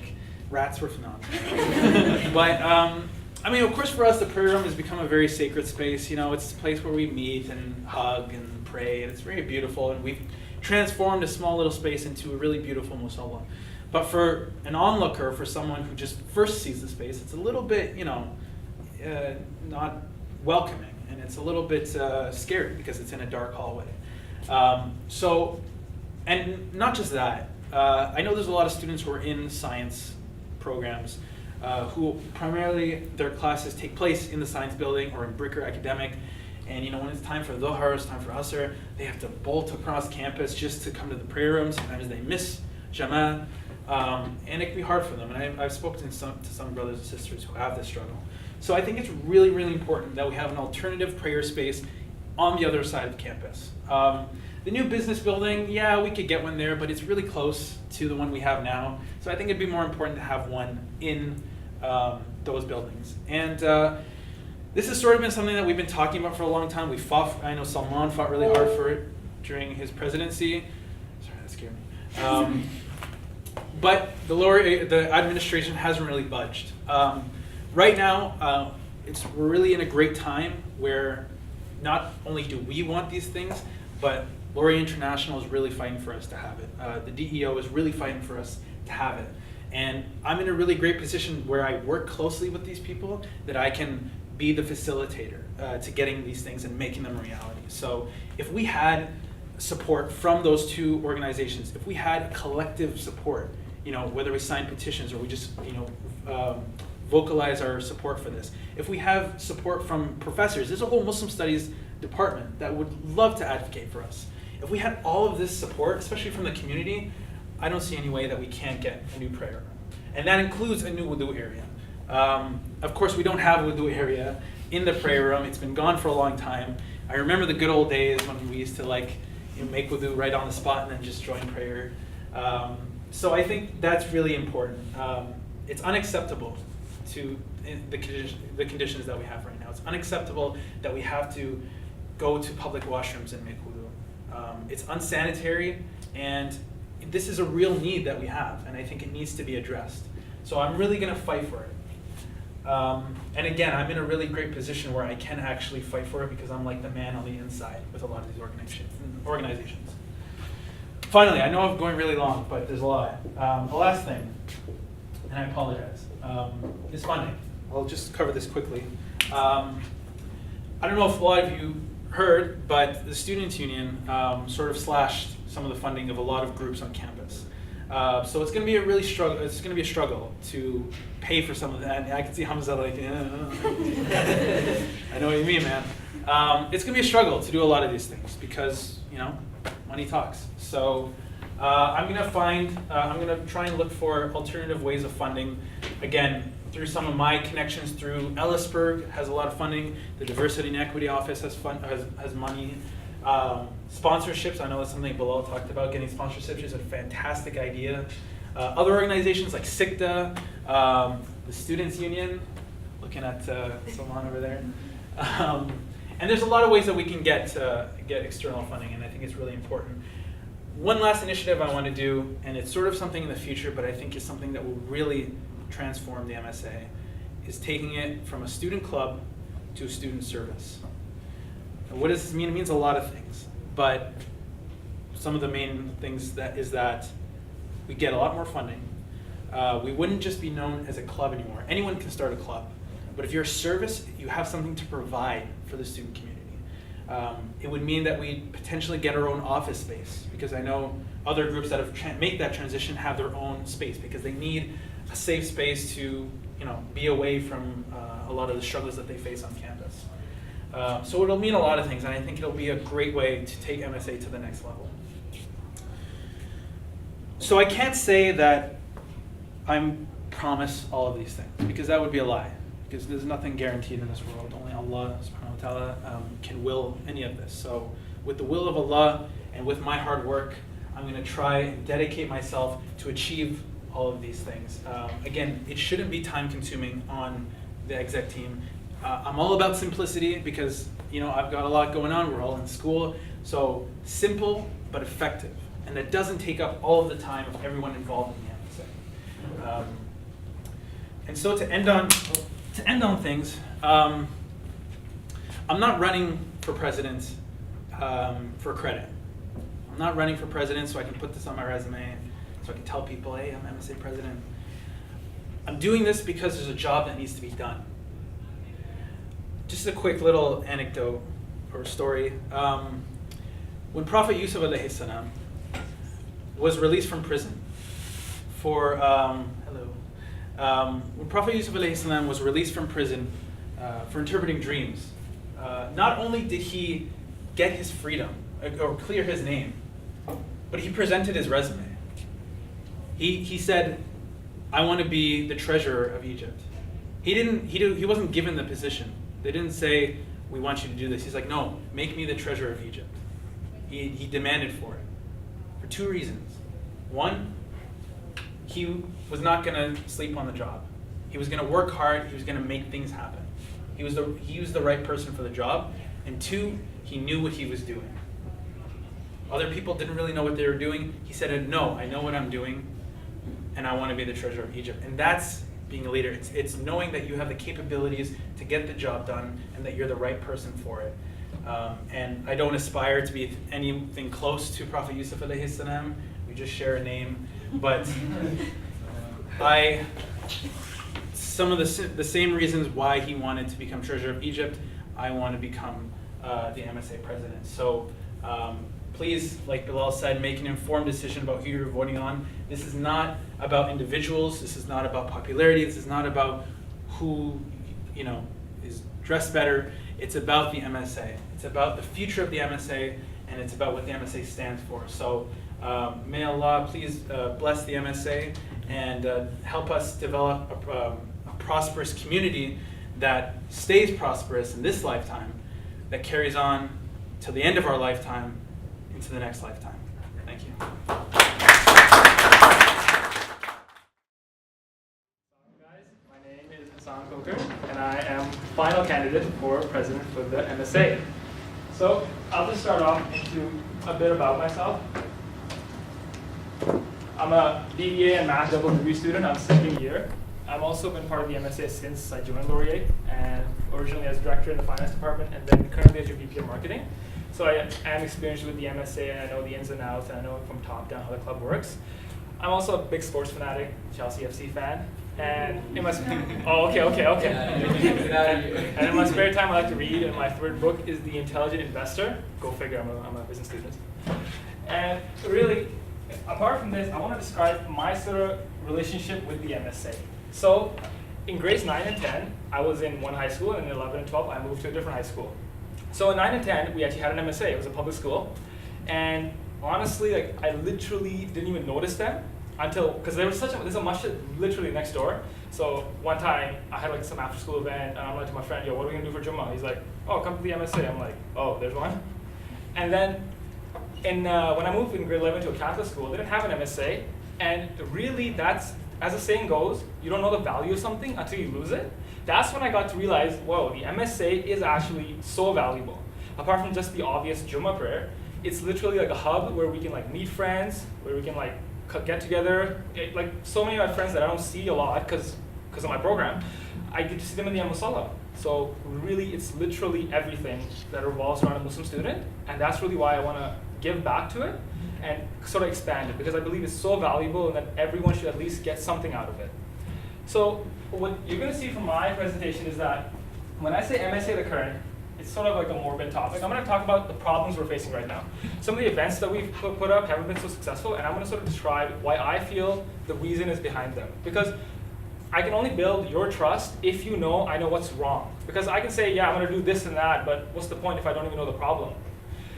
rats were phenomenal. But of course, for us, the prayer room has become a very sacred space. It's a place where we meet and hug and pray, and it's very beautiful. And we've transformed a small little space into a really beautiful musalla. But for an onlooker, for someone who just first sees the space, it's a little bit, not welcoming, and it's a little bit scary because it's in a dark hallway. And not just that, I know there's a lot of students who are in science programs who primarily their classes take place in the science building or in Bricker Academic. And when it's time for Dhuhr, it's time for Asr, they have to bolt across campus just to come to the prayer room. Sometimes they miss Jama, and it can be hard for them. And I've spoken to some brothers and sisters who have this struggle. So I think it's really, really important that we have an alternative prayer space on the other side of campus. The new business building, yeah, we could get one there, but it's really close to the one we have now. So I think it'd be more important to have one in those buildings. And this has sort of been something that we've been talking about for a long time. I know Salman fought really hard for it during his presidency. Sorry, that scared me. But the administration hasn't really budged. Right now, we're really in a great time where not only do we want these things, but Laurier International is really fighting for us to have it. The DEO is really fighting for us to have it. And I'm in a really great position where I work closely with these people that I can be the facilitator to getting these things and making them a reality. So if we had support from those two organizations, if we had collective support, whether we sign petitions or we just, vocalize our support for this. If we have support from professors, there's a whole Muslim studies department that would love to advocate for us. If we had all of this support, especially from the community, I don't see any way that we can't get a new prayer room. And that includes a new wudu area. Of course, we don't have a wudu area in the prayer room. It's been gone for a long time. I remember the good old days when we used to make wudu right on the spot and then just join prayer. So I think that's really important. It's unacceptable to the conditions that we have right now. It's unacceptable that we have to go to public washrooms and make wudu. It's unsanitary, and this is a real need that we have, and I think it needs to be addressed. So I'm really going to fight for it. And again, I'm in a really great position where I can actually fight for it because I'm like the man on the inside with a lot of these organizations. Finally, I know I'm going really long, but there's a lot. The last thing, and I apologize, is funding. I'll just cover this quickly. I don't know if a lot of you heard, but the Students' Union sort of slashed some of the funding of a lot of groups on campus. So it's going to be a really struggle. It's going to be a struggle to pay for some of that. And I can see Hamza like, I know what you mean, man. It's going to be a struggle to do a lot of these things because money talks. So I'm going to try and look for alternative ways of funding. Again, through some of my connections through Ellisburg has a lot of funding. The Diversity and Equity Office has money. Sponsorships, I know that's something Bilal talked about. Getting sponsorships is a fantastic idea. Other organizations like SICTA, the Students' Union, looking at Salman over there. And there's a lot of ways that we can get external funding, and I think it's really important. One last initiative I want to do, and it's sort of something in the future, but I think is something that will really transform the MSA, is taking it from a student club to a student service. And what does this mean? It means a lot of things, but some of the main things is that we get a lot more funding. We wouldn't just be known as a club anymore. Anyone can start a club, but if you're a service, you have something to provide for the student community. It would mean that we potentially get our own office space, because I know other groups that have made that transition have their own space because they need a safe space to be away from a lot of the struggles that they face on campus. So it'll mean a lot of things, and I think it'll be a great way to take MSA to the next level. So I can't say that I promise all of these things, because that would be a lie, because there's nothing guaranteed in this world. Only Allah subhanahu wa ta'ala can will any of this. So with the will of Allah and with my hard work, I'm going to try and dedicate myself to achieve all of these things. Again, it shouldn't be time consuming on the exec team. I'm all about simplicity because I've got a lot going on. We're all in school. So simple but effective. And that doesn't take up all of the time of everyone involved in the MSA. And so to end on things, I'm not running for president for credit. I'm not running for president so I can put this on my resume so I can tell people, hey, I'm MSA president. I'm doing this because there's a job that needs to be done. Just a quick little anecdote or story. When Prophet Yusuf alayhi salam was released from prison for, when Prophet Yusuf alayhi salam was released from prison for interpreting dreams, not only did he get his freedom or clear his name, but he presented his resume. He said, I want to be the treasurer of Egypt. He wasn't given the position. They didn't say, we want you to do this. He's like, no, make me the treasurer of Egypt. He demanded for it for two reasons. One, he was not going to sleep on the job. He was going to work hard. He was going to make things happen. He was the right person for the job. And two, he knew what he was doing. Other people didn't really know what they were doing. He said, no, I know what I'm doing, and I want to be the treasurer of Egypt. And that's being a leader. It's knowing that you have the capabilities to get the job done and that you're the right person for it. And I don't aspire to be anything close to Prophet Yusuf alayhi salam. We just share a name. But some of the same reasons why he wanted to become treasurer of Egypt, I want to become the MSA president. So please, like Bilal said, make an informed decision about who you're voting on. This is not about individuals. This is not about popularity. This is not about who is dressed better. It's about the MSA. It's about the future of the MSA, and it's about what the MSA stands for. So may Allah please bless the MSA and help us develop a prosperous community that stays prosperous in this lifetime, that carries on till the end of our lifetime, into the next lifetime. Thank you. Guys, my name is Hassan, Khokhar, and I am final candidate for president for the MSA. So I'll just start off into a bit about myself. I'm a BBA and Math double degree student. I'm second year. I've also been part of the MSA since I joined Laurier, and originally as director in the finance department, and then currently as your VP of marketing. So I am experienced with the MSA, and I know the ins and outs, and I know from top down how the club works. I'm also a big sports fanatic, Chelsea FC fan, and in my and in my spare time I like to read, and my third book is The Intelligent Investor. Go figure, I'm a business student. And really, apart from this, I want to describe my sort of relationship with the MSA. So in grades 9 and 10, I was in one high school, and in 11 and 12, I moved to a different high school. So in 9 and 10, we actually had an MSA. It was a public school. And honestly, like, I literally didn't even notice them until, because there's a masjid literally next door. So one time, I had like some after school event, and I'm like to my friend, yo, what are we gonna do for Jummah? He's like, oh, come to the MSA. I'm like, oh, there's one? And then when I moved in grade 11 to a Catholic school, they didn't have an MSA. And really, that's, as the saying goes, you don't know the value of something until you lose it. That's when I got to realize, whoa, the MSA is actually so valuable. Apart from just the obvious Jummah prayer, it's literally like a hub where we can like meet friends, where we can like get together. Like so many of my friends that I don't see a lot because of my program, I get to see them in the Musalla. So really, it's literally everything that revolves around a Muslim student, and that's really why I want to give back to it and sort of expand it, because I believe it's so valuable and that everyone should at least get something out of it. So what you're going to see from my presentation is that when I say MSA the current, it's sort of like a morbid topic. I'm going to talk about the problems we're facing right now. Some of the events that we've put up haven't been so successful, and I'm going to sort of describe why I feel the reason is behind them. Because I can only build your trust if you know I know what's wrong. Because I can say, yeah, I'm going to do this and that, but what's the point if I don't even know the problem?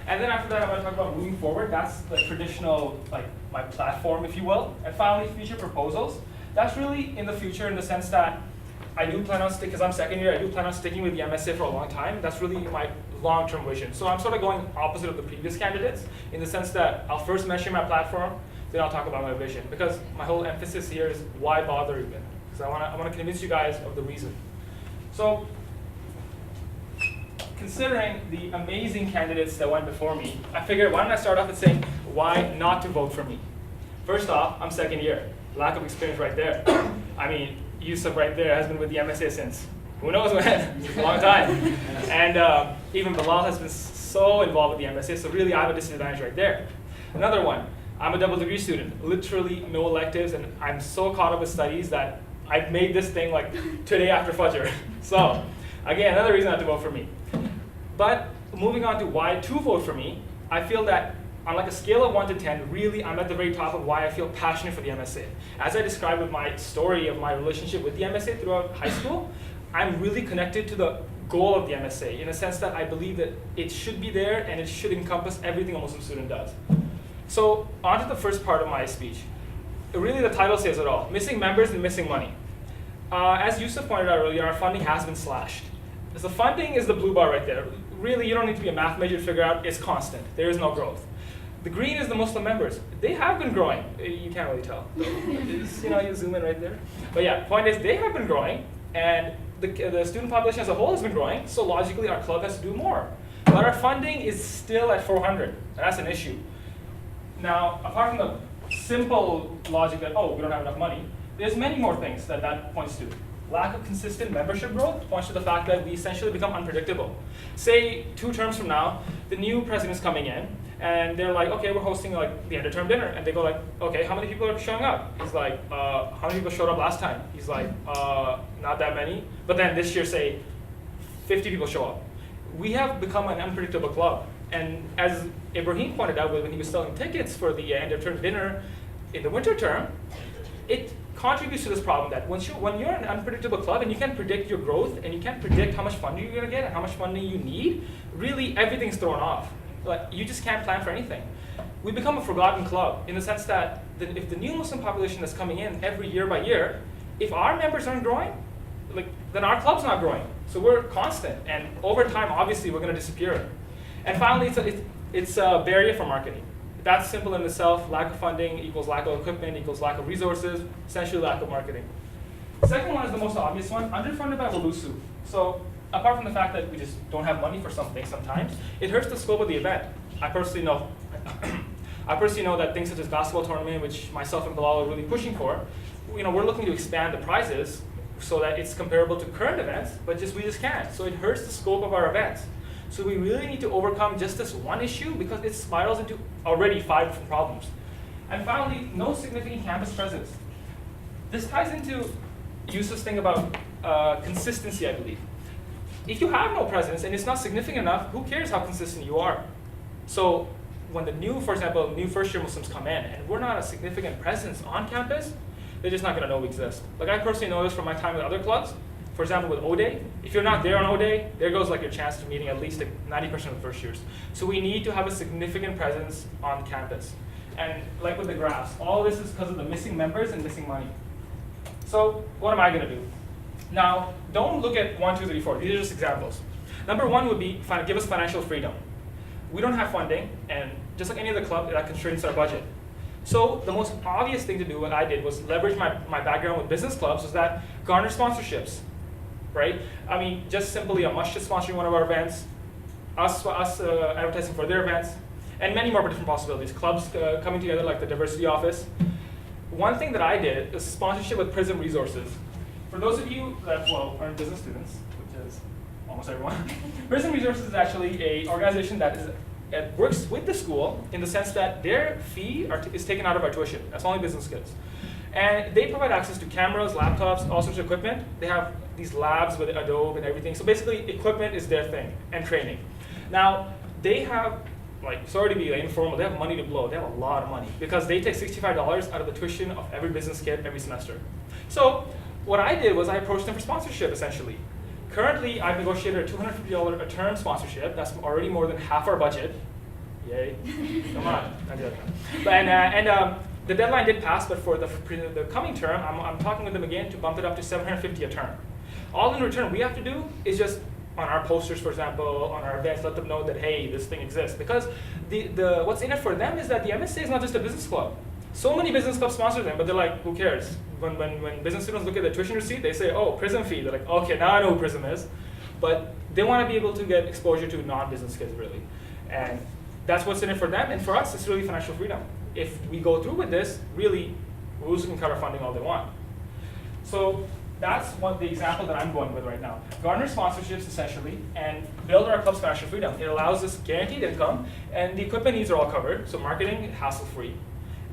And then after that, I'm going to talk about moving forward. That's the traditional, like, my platform, if you will. And finally, future proposals. That's really in the future in the sense that I do plan on sticking, because I'm second year, I do plan on sticking with the MSA for a long time. That's really my long-term vision. So I'm sort of going opposite of the previous candidates in the sense that I'll first mention my platform, then I'll talk about my vision. Because my whole emphasis here is why bother even? Because I want to convince you guys of the reason. So considering the amazing candidates that went before me, I figured why don't I start off with saying why not to vote for me? First off, I'm second year. Lack of experience right there. I mean, Yusuf right there has been with the MSA since who knows when, a long time. And even Bilal has been so involved with the MSA, so really I have a disadvantage right there. Another one, I'm a double degree student, literally no electives, and I'm so caught up with studies that I've made this thing like today after Fajr. So, again, another reason not to vote for me. But moving on to why to vote for me, I feel that on like a scale of 1 to 10, really I'm at the very top of why I feel passionate for the MSA. As I described with my story of my relationship with the MSA throughout high school, I'm really connected to the goal of the MSA in a sense that I believe that it should be there and it should encompass everything a Muslim student does. So on to the first part of my speech. Really the title says it all, missing members and missing money. As Yusuf pointed out earlier, our funding has been slashed. The funding is the blue bar right there. Really, you don't need to be a math major to figure out it's constant. There is no growth. The green is the Muslim members. They have been growing. You can't really tell. You zoom in right there. But yeah, point is they have been growing, and the student population as a whole has been growing, so logically our club has to do more. But our funding is still at 400, and that's an issue. Now, apart from the simple logic that, oh, we don't have enough money, there's many more things that points to. Lack of consistent membership growth points to the fact that we essentially become unpredictable. Say 2 terms from now, the new president's coming in, and they're like, okay, we're hosting like the end of term dinner, and they go like, okay, how many people are showing up? He's like, how many people showed up last time? He's like, not that many. But then this year, say, 50 people show up. We have become an unpredictable club, and as Ibrahim pointed out when he was selling tickets for the end of term dinner in the winter term, it contributes to this problem that when you're an unpredictable club and you can't predict your growth and you can't predict how much funding you're going to get and how much funding you need, really everything's thrown off. Like, you just can't plan for anything. We become a forgotten club in the sense that if the new Muslim population that's coming in every year by year, if our members aren't growing, then our club's not growing. So we're constant, and over time, obviously, we're going to disappear. And finally, it's a barrier for marketing. That's simple in itself. Lack of funding equals lack of equipment equals lack of resources, essentially lack of marketing. The second one is the most obvious one, underfunded by WLUMSA. So apart from the fact that we just don't have money for something sometimes, it hurts the scope of the event. I personally know that things such as basketball tournament, which myself and Bilal are really pushing for, we're looking to expand the prizes so that it's comparable to current events, but we just can't. So it hurts the scope of our events. So we really need to overcome just this one issue because it spirals into already 5 different problems. And finally, no significant campus presence. This ties into Yusuf's thing about consistency, I believe. If you have no presence and it's not significant enough, who cares how consistent you are? So when for example, new first-year Muslims come in and we're not a significant presence on campus, they're just not going to know we exist. Like, I personally know this from my time with other clubs. For example, with O-Day, if you're not there on O-Day, there goes like your chance to meeting at least 90% of the first years. So we need to have a significant presence on campus. And like with the graphs, all this is because of the missing members and missing money. So what am I going to do? Now, don't look at 1, 2, 3, 4. These are just examples. Number 1 would be give us financial freedom. We don't have funding, and just like any other club, that constrains our budget. So the most obvious thing to do, what I did, was leverage my background with business clubs, was that garner sponsorships. Right? I mean, just simply a masjid sponsoring one of our events, us advertising for their events, and many more different possibilities. Clubs coming together like the diversity office. One thing that I did is sponsorship with Prism Resources. For those of you that are business students, which is almost everyone, Prism Resources is actually an organization that works with the school in the sense that their fee is taken out of our tuition. That's only business kids. And they provide access to cameras, laptops, all sorts of equipment. They have these labs with Adobe and everything. So basically, equipment is their thing, and training. Now, they have, sorry to be informal, they have money to blow. They have a lot of money because they take $65 out of the tuition of every business kid every semester. So what I did was I approached them for sponsorship, essentially. Currently, I've negotiated a $250 a term sponsorship. That's already more than half our budget. Yay. Come on. The deadline did pass, but for the coming term, I'm talking with them again to bump it up to $750 a term. All in return we have to do is just, on our posters, for example, on our events, let them know that, hey, this thing exists. Because what's in it for them is that the MSA is not just a business club. So many business clubs sponsor them, but they're like, who cares? When business students look at the tuition receipt, they say, oh, Prism fee. They're like, okay, now I know who Prism is. But they want to be able to get exposure to non-business kids, really. And that's what's in it for them. And for us, it's really financial freedom. If we go through with this, really, WLUMSA can cut our funding all they want. So that's the example that I'm going with right now. Garner sponsorships, essentially, and build our club's financial freedom. It allows us guaranteed income, and the equipment needs are all covered, so marketing, hassle-free.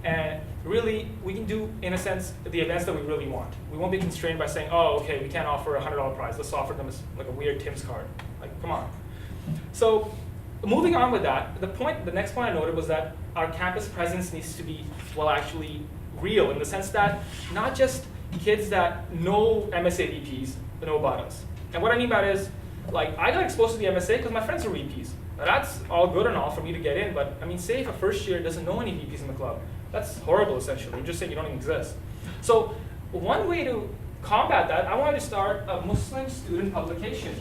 And really, we can do, in a sense, the events that we really want. We won't be constrained by saying, oh, okay, we can't offer a $100 prize. Let's offer them as like a weird Tim's card. Like, come on. So moving on with that, the next point I noted was that our campus presence needs to be, well, actually real in the sense that not just kids that know MSA VPs know about us. And what I mean by that is, like, I got exposed to the MSA because my friends are VPs. Now, that's all good and all for me to get in, but I mean, say if a first year doesn't know any VPs in the club, that's horrible, essentially. You're just saying you don't even exist. So one way to combat that, I wanted to start a Muslim student publication.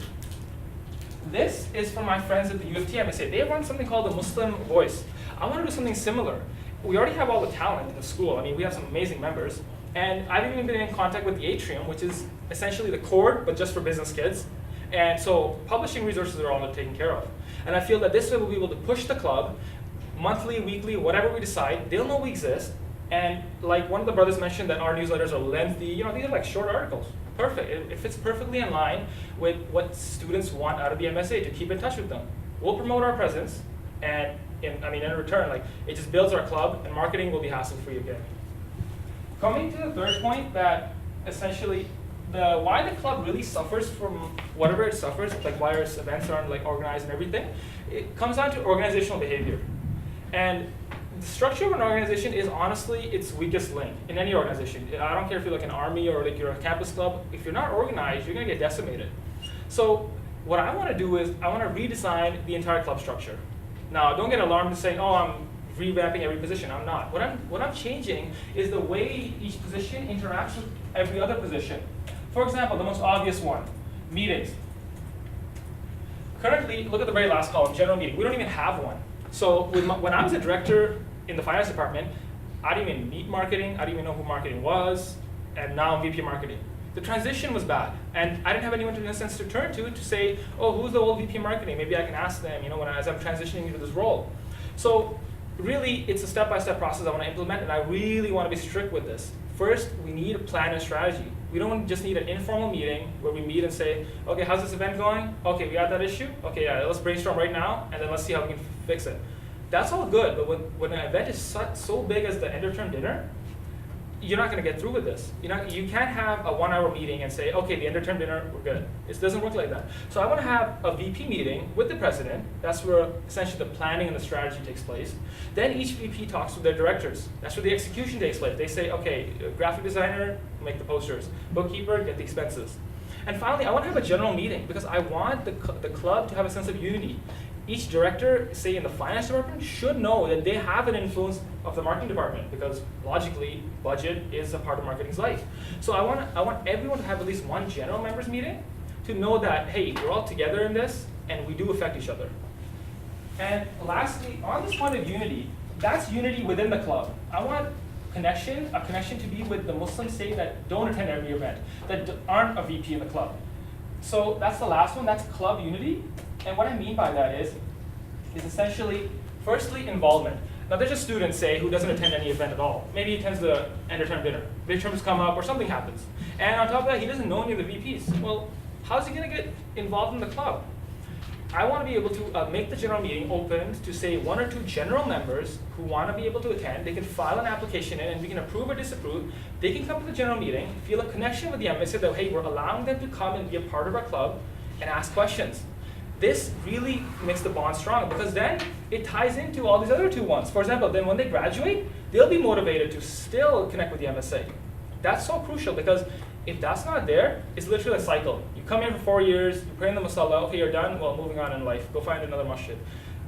This is from my friends at the U of T MSA. They run something called the Muslim Voice. I want to do something similar. We already have all the talent in the school. I mean, we have some amazing members. And I've even been in contact with the Atrium, which is essentially the core, but just for business kids. And so publishing resources are all taken care of. And I feel that this way we'll be able to push the club, monthly, weekly, whatever we decide, they'll know we exist. And like one of the brothers mentioned that our newsletters are lengthy, you know, these are like short articles. Perfect. It fits perfectly in line with what students want out of the MSA, to keep in touch with them. We'll promote our presence, and in return, like, it just builds our club, and marketing will be hassle-free again. Coming to the third point, that essentially why the club really suffers from whatever it suffers, like why our events aren't like organized and everything, it comes down to organizational behavior. And the structure of an organization is honestly its weakest link in any organization. I don't care if you're like an army or like you're a campus club. If you're not organized, you're gonna get decimated. So what I want to do is I want to redesign the entire club structure. Now, don't get alarmed saying, oh, I'm revamping every position. I'm not. What I'm changing is the way each position interacts with every other position. For example, the most obvious one, meetings. Currently, look at the very last column, general meeting. We don't even have one. So when I was a director in the finance department, I didn't even meet marketing. I didn't even know who marketing was. And now I'm VP marketing. The transition was bad. And I didn't have anyone to, in a sense, to turn to say, oh, who's the old VP marketing? Maybe I can ask them, you know, as I'm transitioning into this role. So really, it's a step-by-step process I want to implement, and I really want to be strict with this. First, we need a plan and strategy. We don't just need an informal meeting where we meet and say, okay, how's this event going? Okay, we got that issue? Okay, yeah, let's brainstorm right now, and then let's see how we can fix it. That's all good, but when an event is so big as the end of term dinner, you're not going to get through with this. You can't have a 1 hour meeting and say, okay, the end of term dinner, we're good. It doesn't work like that. So I want to have a VP meeting with the president. That's where essentially the planning and the strategy takes place. Then each VP talks with their directors. That's where the execution takes place. They say, okay, graphic designer, make the posters. Bookkeeper, get the expenses. And finally, I want to have a general meeting because I want the club to have a sense of unity. Each director, say in the finance department, should know that they have an influence of the marketing department because logically, budget is a part of marketing's life. So I want everyone to have at least one general members meeting to know that, hey, we're all together in this and we do affect each other. And lastly, on this point of unity, that's unity within the club. I want a connection to be with the Muslims, say, that don't attend every event, that aren't a VP in the club. So that's the last one, that's club unity. And what I mean by that is essentially, firstly, involvement. Now there's a student, say, who doesn't attend any event at all. Maybe he attends the end of term dinner. Midterms come up or something happens. And on top of that, he doesn't know any of the VPs. Well, how's he gonna get involved in the club? I wanna be able to make the general meeting open to, say, 1 or 2 general members who wanna be able to attend. They can file an application in and we can approve or disapprove. They can come to the general meeting, feel a connection with the MSA that, hey, we're allowing them to come and be a part of our club and ask questions. This really makes the bond strong because then it ties into all these other 2 ones. For example, then when they graduate, they'll be motivated to still connect with the MSA. That's so crucial because if that's not there, it's literally a cycle. You come here for 4 years, you pray in the masala, okay, you're done, well, moving on in life, go find another masjid.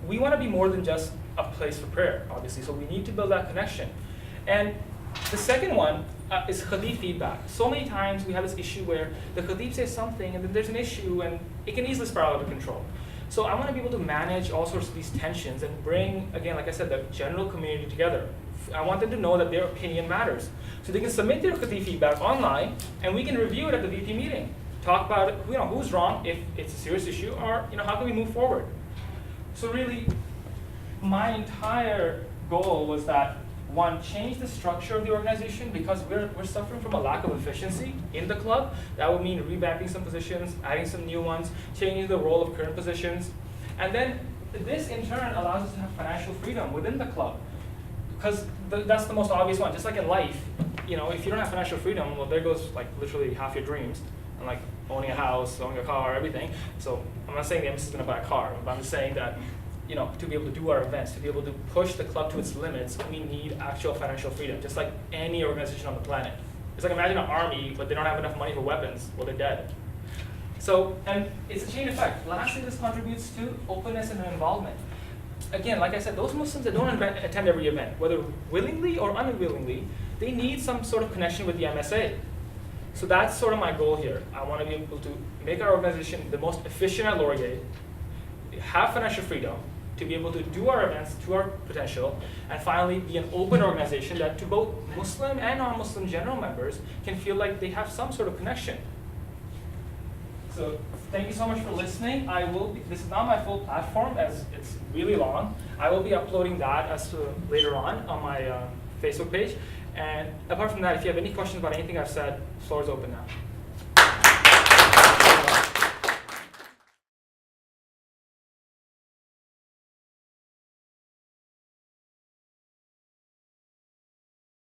We want to be more than just a place for prayer, obviously, so we need to build that connection. And the second one is Khatib feedback. So many times we have this issue where the Khatib says something and then there's an issue and it can easily spiral out of control. So I want to be able to manage all sorts of these tensions and bring, again, like I said, the general community together. I want them to know that their opinion matters. So they can submit their Khatib feedback online and we can review it at the VP meeting. Talk about it, who's wrong, if it's a serious issue, or how can we move forward. So really, my entire goal was that, 1, change the structure of the organization because we're suffering from a lack of efficiency in the club. That would mean revamping some positions, adding some new ones, changing the role of current positions. And then this in turn allows us to have financial freedom within the club. because that's the most obvious one. Just like in life, you know, if you don't have financial freedom, well, there goes like literally half your dreams, and like owning a house, owning a car, everything. So I'm not saying the MC is going to buy a car, but I'm just saying that, you know, to be able to do our events, to be able to push the club to its limits, we need actual financial freedom, just like any organization on the planet. It's like imagine an army, but they don't have enough money for weapons, well, they're dead. So, and it's a chain effect. Lastly, this contributes to openness and involvement. Again, like I said, those Muslims that don't attend every event, whether willingly or unwillingly, they need some sort of connection with the MSA. So that's sort of my goal here. I want to be able to make our organization the most efficient at Laurier, have financial freedom, to be able to do our events to our potential, and finally be an open organization that to both Muslim and non-Muslim general members can feel like they have some sort of connection. So thank you so much for listening. This is not my full platform as it's really long. I will be uploading that as later on my Facebook page. And apart from that, if you have any questions about anything I've said, the floor is open now.